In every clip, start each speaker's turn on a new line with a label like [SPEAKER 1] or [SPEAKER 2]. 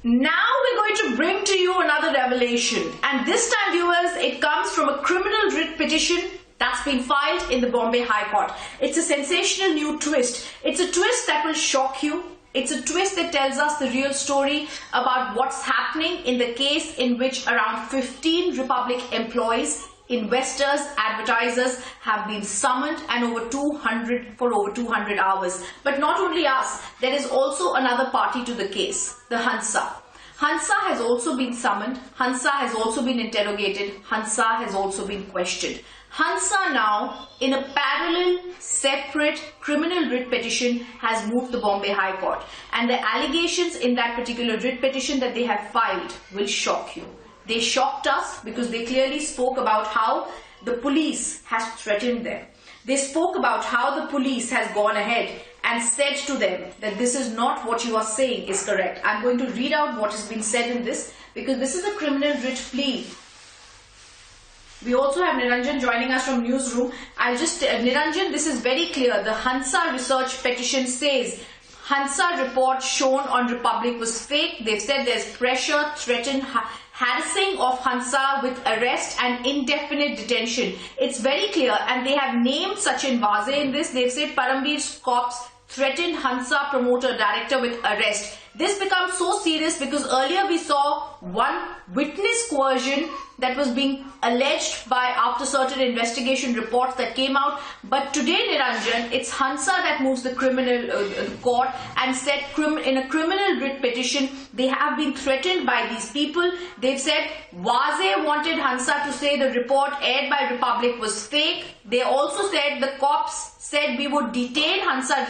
[SPEAKER 1] Now we're going to bring to you another revelation, and this time, viewers, it comes from a criminal writ petition that's been filed in the Bombay High Court. It's a sensational new twist. It's a twist that will shock you. It's a twist that tells us the real story about what's happening in the case in which around 15 Republic employees, investors, advertisers have been summoned and over 200 hours. But not only us, there is also another party to the case, the Hansa. Hansa has also been summoned, Hansa has also been interrogated, Hansa has also been questioned. Hansa now, in a parallel, separate criminal writ petition, has moved the Bombay High Court. And the allegations in that particular writ petition that they have filed will shock you. They shocked us because they clearly spoke about how the police has threatened them. They spoke about how the police has gone ahead and said to them that this is not what you are saying is correct. I'm going to read out what has been said in this because this is a criminal writ plea. We also have Niranjan joining us from newsroom. Niranjan, this is very clear. The Hansa research petition says Hansa report shown on Republic was fake. They've said there's pressure, threatened, harassing of Hansa with arrest and indefinite detention. It's very clear, and they have named Sachin Vaze in this. They've said Parambir's cops threatened Hansa promoter director with arrest. This becomes so serious because earlier we saw one witness coercion that was being alleged by after certain investigation reports that came out. But today, Niranjan, it's Hansa that moves the criminal court and said in a criminal writ petition, they have been threatened by these people. They've said Vaze wanted Hansa to say the report aired by Republic was fake. They also said the cops said we would detain Hansa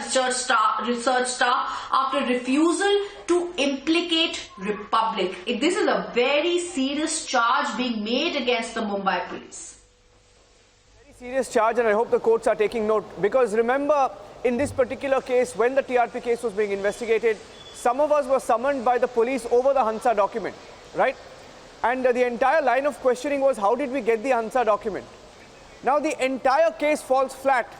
[SPEAKER 1] research staff after refusal to implicate Republic. This is a very serious charge being made against the Mumbai police.
[SPEAKER 2] Very serious charge, and I hope the courts are taking note, because remember, in this particular case, when the TRP case was being investigated, some of us were summoned by the police over the Hansa document, right? And the entire line of questioning was, how did we get the Hansa document? Now the entire case falls flat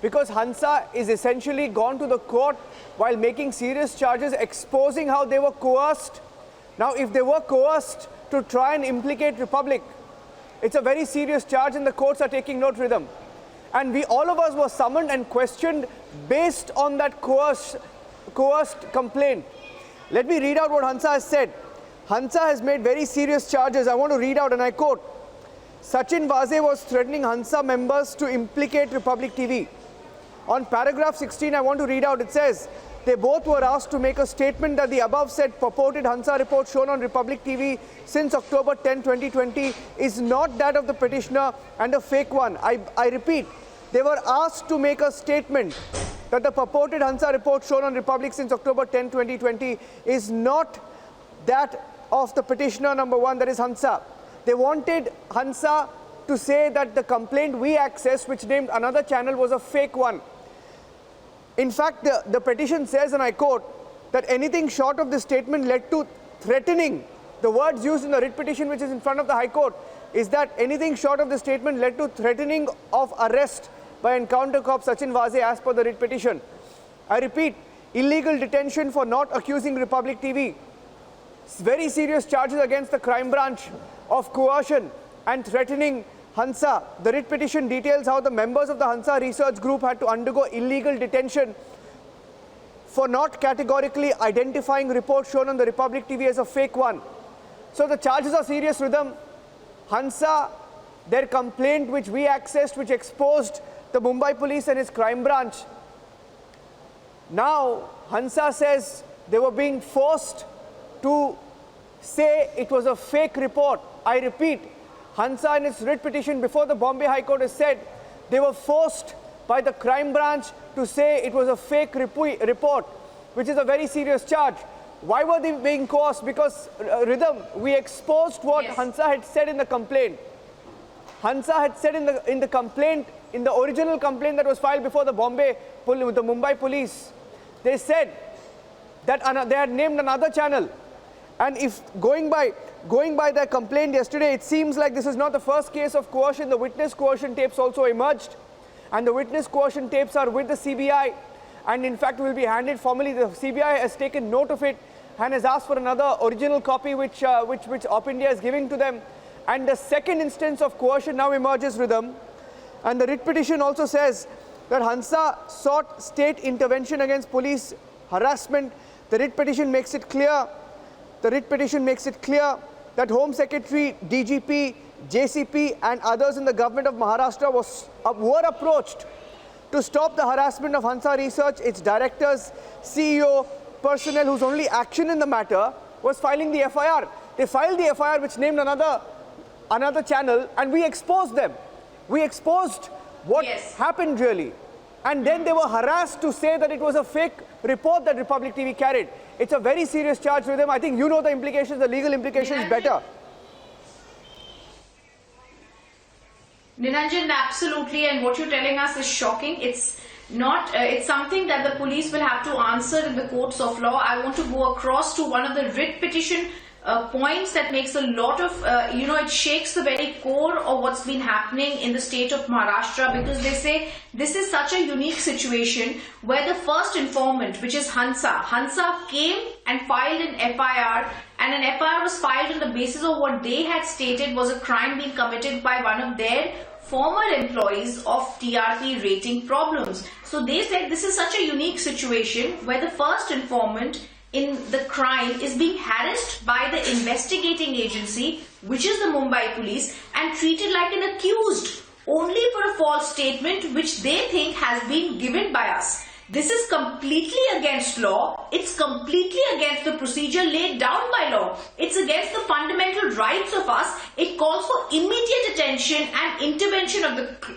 [SPEAKER 2] because Hansa is essentially gone to the court while making serious charges, exposing how they were coerced. Now, if they were coerced to try and implicate Republic, it's a very serious charge, and the courts are taking note with them. And all of us were summoned and questioned based on that coerced complaint. Let me read out what Hansa has said. Hansa has made very serious charges. I want to read out, and I quote, Sachin Vaze was threatening Hansa members to implicate Republic TV. On paragraph 16, I want to read out, it says, they both were asked to make a statement that the above said purported Hansa report shown on Republic TV since October 10, 2020 is not that of the petitioner and a fake one. I repeat, they were asked to make a statement that the purported Hansa report shown on Republic since October 10, 2020 is not that of the petitioner number one, that is Hansa. They wanted Hansa to say that the complaint we accessed, which named another channel, was a fake one. In fact, the petition says, and I quote, that anything short of this statement led to threatening. The words used in the writ petition, which is in front of the High Court, is that anything short of the statement led to threatening of arrest by encounter cop Sachin Vaze as per the writ petition. I repeat, illegal detention for not accusing Republic TV. Very serious charges against the crime branch of coercion and threatening Hansa. The writ petition details how the members of the Hansa research group had to undergo illegal detention for not categorically identifying reports shown on the Republic TV as a fake one. So the charges are serious with them. Hansa, their complaint which we accessed, which exposed the Mumbai police and its crime branch. Now, Hansa says they were being forced to say it was a fake report. I repeat, Hansa in its writ petition before the Bombay High Court has said they were forced by the crime branch to say it was a fake report, which is a very serious charge. Why were they being coerced? Because, Rhythm, we exposed what Hansa had said in the complaint. Hansa had said in the complaint, in the original complaint that was filed before the Mumbai police, they said that they had named another channel. And if going by their complaint yesterday, it seems like this is not the first case of coercion. The witness coercion tapes also emerged, and the witness coercion tapes are with the CBI, and in fact will be handed formally. The CBI has taken note of it, and has asked for another original copy which Op India is giving to them. And the second instance of coercion now emerges with them. And the writ petition also says that Hansa sought state intervention against police harassment. The writ petition makes it clear. That Home Secretary, DGP, JCP and others in the government of Maharashtra were approached to stop the harassment of Hansa Research. Its directors, CEO, personnel whose only action in the matter was filing the FIR. They filed the FIR which named another channel, and we exposed them. We exposed what happened really. And then they were harassed to say that it was a fake report that Republic TV carried. It's a very serious charge with them. I think you know the implications, the legal implications better.
[SPEAKER 1] Niranjan, absolutely, and what you're telling us is shocking. It's not, it's something that the police will have to answer in the courts of law. I want to go across to one of the writ petition points that makes a lot of, it shakes the very core of what's been happening in the state of Maharashtra, because they say this is such a unique situation where the first informant, which is Hansa came and filed an FIR, and an FIR was filed on the basis of what they had stated was a crime being committed by one of their former employees of TRP rating problems. So they said this is such a unique situation where the first informant in the crime is being harassed by the investigating agency, which is the Mumbai police, and treated like an accused only for a false statement which they think has been given by us. This is completely against law. It's completely against the procedure laid down by law. It's against the fundamental rights of us. It calls for immediate attention and intervention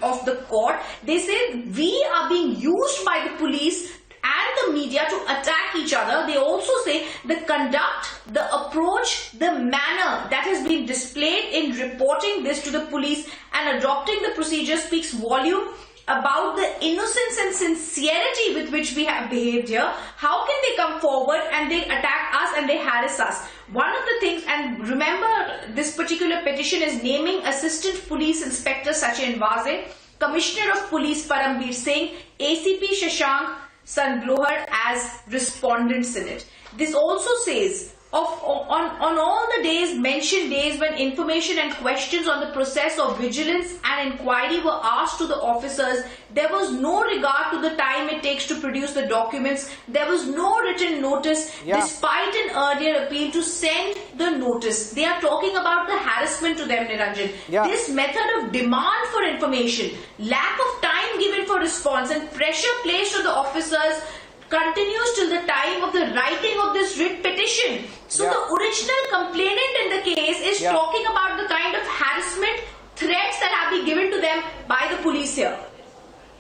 [SPEAKER 1] of the court. They say we are being used by the police and the media to attack each other. They also say the conduct, the approach, the manner that has been displayed in reporting this to the police and adopting the procedure speaks volume about the innocence and sincerity with which we have behaved here. How can they come forward and they attack us and they harass us? One of the things, and remember this particular petition is naming Assistant Police Inspector Sachin Vaze, Commissioner of Police Parambir Singh, ACP Shashank Sanblohar as respondents in it. This also says on all the days, mentioned days when information and questions on the process of vigilance and inquiry were asked to the officers, there was no regard to the time it takes to produce the documents. There was no written notice despite an earlier appeal to send the notice. They are talking about the harassment to them, Niranjan. This method of demand for information, lack of time given for response and pressure placed on the officers continues till the time of the writing of this writ petition. So the original complainant in the case is talking about the kind of harassment, threats that have been given to them by the police here.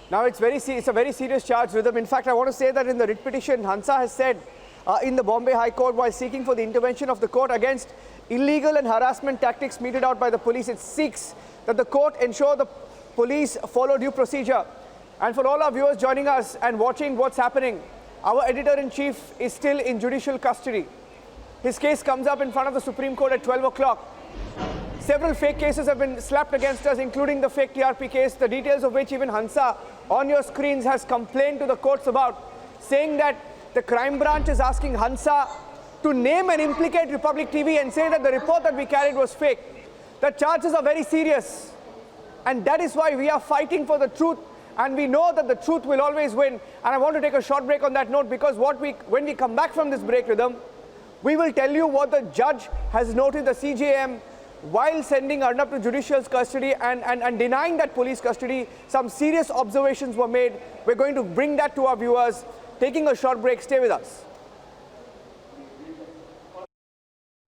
[SPEAKER 2] Now it's a very serious charge with them. In fact, I want to say that in the writ petition, Hansa has said in the Bombay High Court, while seeking for the intervention of the court against illegal and harassment tactics meted out by the police, it seeks that the court ensure the police follow due procedure. And for all our viewers joining us and watching what's happening, our editor-in-chief is still in judicial custody. His case comes up in front of the Supreme Court at 12 o'clock. Several fake cases have been slapped against us, including the fake TRP case, the details of which even Hansa on your screens has complained to the courts about, saying that the crime branch is asking Hansa to name and implicate Republic TV and say that the report that we carried was fake. The charges are very serious. And that is why we are fighting for the truth. And we know that the truth will always win. And I want to take a short break on that note, because when we come back from this break, Rhythm, we will tell you what the judge has noted, the CJM, while sending Arnab to judicial custody and denying that police custody. Some serious observations were made. We're going to bring that to our viewers. Taking a short break. Stay with us.